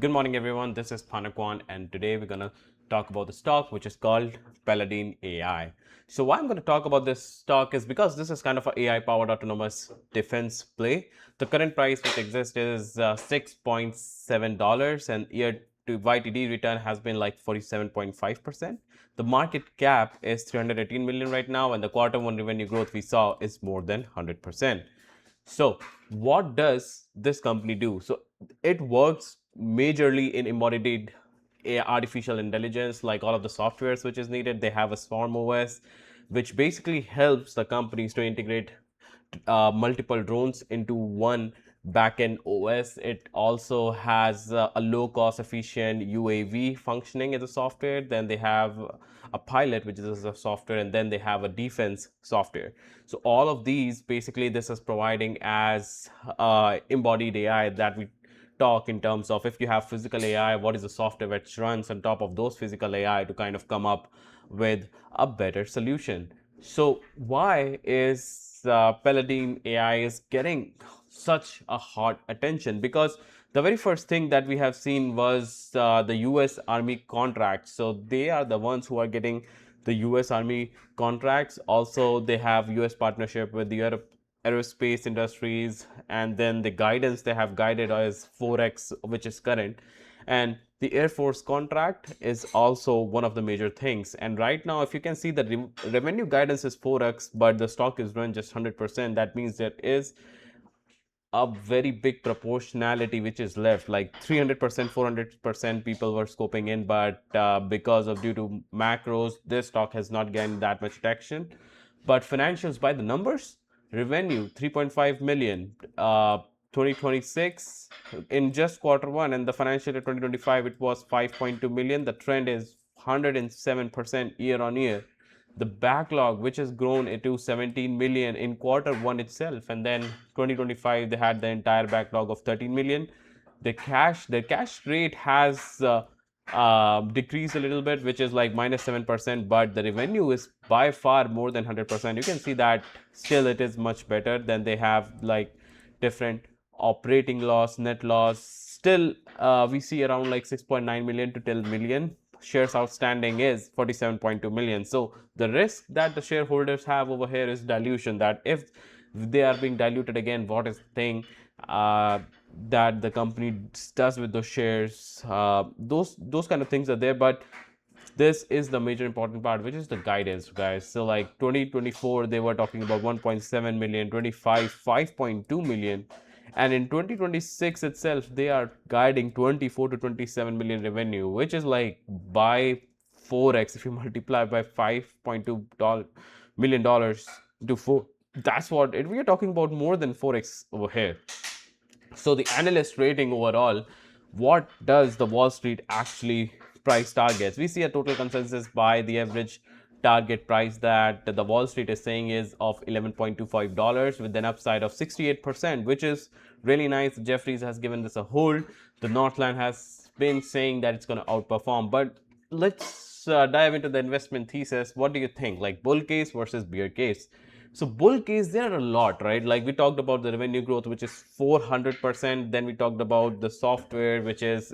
Good morning, everyone. This is Panakwan, and today we're going to talk about the stock which is called Palladyne AI. So, why I'm going to talk about this stock is because this is kind of an AI powered autonomous defense play. The current price which exists is $6.7, and year to YTD return has been like 47.5%. The market cap is 318 million right now, and the quarter one revenue growth we saw is more than 100%. So, what does this company do? So, it works majorly in embodied artificial intelligence, like all of the softwares which is needed. They have a SwarmOS, which basically helps the companies to integrate multiple drones into one backend OS. It also has a low cost efficient UAV functioning as a software. Then they have a pilot, which is a software, and then they have a defense software. So all of these, basically, this is providing as embodied AI that we talk in terms of if you have physical AI, what is the software which runs on top of those physical AI to kind of come up with a better solution. So why is Palladyne AI is getting such a hot attention? Because the very first thing that we have seen was the US Army contracts. So they are the ones who are getting the US Army contracts. Also, they have US partnership with the aerospace industries, and then the guidance they have guided is 4x, which is current, and the Air Force contract is also one of the major things. And right now, if you can see, the revenue guidance is 4x, but the stock is run just 100%. That means there is a very big proportionality which is left, like 300%, 400% people were scoping in, but because of due to macros, this stock has not gained that much traction. But financials by the numbers, revenue 3.5 million, 2026 in just quarter one, and the financial year 2025 it was 5.2 million. The trend is 107% year on year. The backlog, which has grown into 17 million in quarter one itself, and then 2025 they had the entire backlog of 13 million. The cash rate has decreased a little bit, which is like -7%, but the revenue is by far more than 100%. You can see that still it is much better than they have, like different operating loss, net loss. Still, we see around like 6.9 million to 10 million. Shares outstanding is 47.2 million. So the risk that the shareholders have over here is dilution, that if they are being diluted again, what is the thing that the company does with those shares? Those kind of things are there, but this is the major important part, which is the guidance, guys. So like 2024 they were talking about 1.7 million, 25 5.2 million, and in 2026 itself they are guiding 24 to 27 million revenue, which is like by 4x. If you multiply by 5.2 million dollars to 4, that's what we are talking about, more than 4x over here. So the analyst rating overall, what does the Wall Street actually price targets? We see a total consensus by the average target price that the Wall Street is saying is of $11.25 with an upside of 68%, which is really nice. Jeffries has given this a hold. The Northland has been saying that it's going to outperform. But let's dive into the investment thesis. What do you think? Like bull case versus bear case? So bull case, there are a lot, right? Like we talked about the revenue growth, which is 400%. Then we talked about the software, which is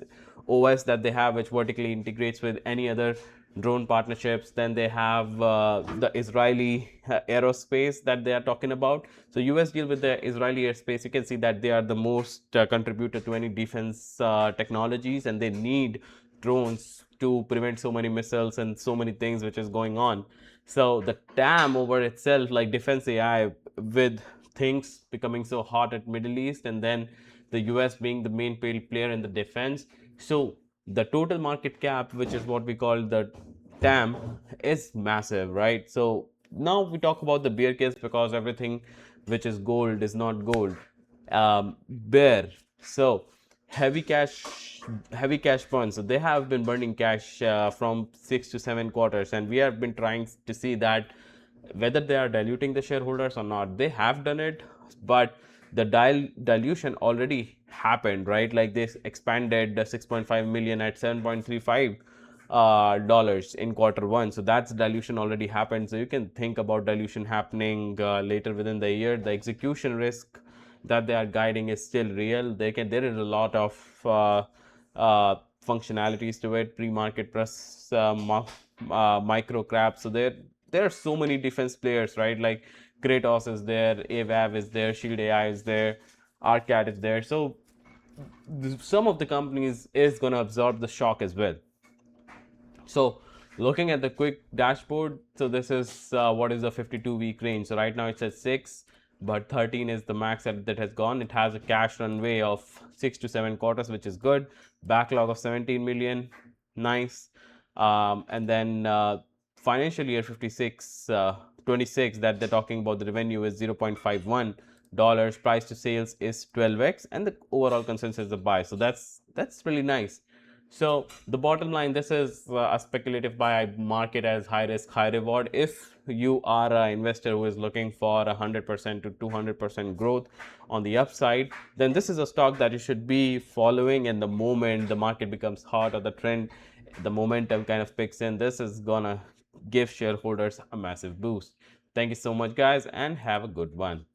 OS that they have, which vertically integrates with any other drone partnerships. Then they have the Israeli aerospace that they are talking about. So US deal with the Israeli airspace. You can see that they are the most contributor to any defense technologies, and they need drones to prevent so many missiles and so many things which is going on. So the TAM over itself, like defense AI, with things becoming so hot at Middle East, and then the US being the main player in the defense. So the total market cap, which is what we call the TAM, is massive, right? So now we talk about the bear case, because everything which is gold is not gold. Bear. So heavy cash burn. So they have been burning cash from 6 to 7 quarters, and we have been trying to see that whether they are diluting the shareholders or not. They have done it, but the dilution already happened, right? Like they expanded the 6.5 million at 7.35 dollars in quarter one. So that's dilution already happened. So you can think about dilution happening later within the year. The execution risk that they are guiding is still real. There is a lot of functionalities to it, pre-market press, micro cap. So there are so many defense players, right? Like Kratos is there, AVAV is there, Shield AI is there, Arcad is there. So some of the companies is going to absorb the shock as well. So looking at the quick dashboard, so this is what is the 52-week range. So right now it's at 6, but 13 is the max that has gone. It has a cash runway of 6 to 7 quarters, which is good. Backlog of 17 million, nice. And then financial year 26 that they're talking about, the revenue is 0.51 dollars, price to sales is 12x, and the overall consensus is a buy. So that's really nice. So the bottom line, this is a speculative buy. I mark it as high risk, high reward. If you are an investor who is looking for 100% to 200% growth on the upside, then this is a stock that you should be following. And the moment the market becomes hot or the trend, the momentum kind of picks in, this is gonna give shareholders a massive boost. Thank you so much, guys, and have a good one.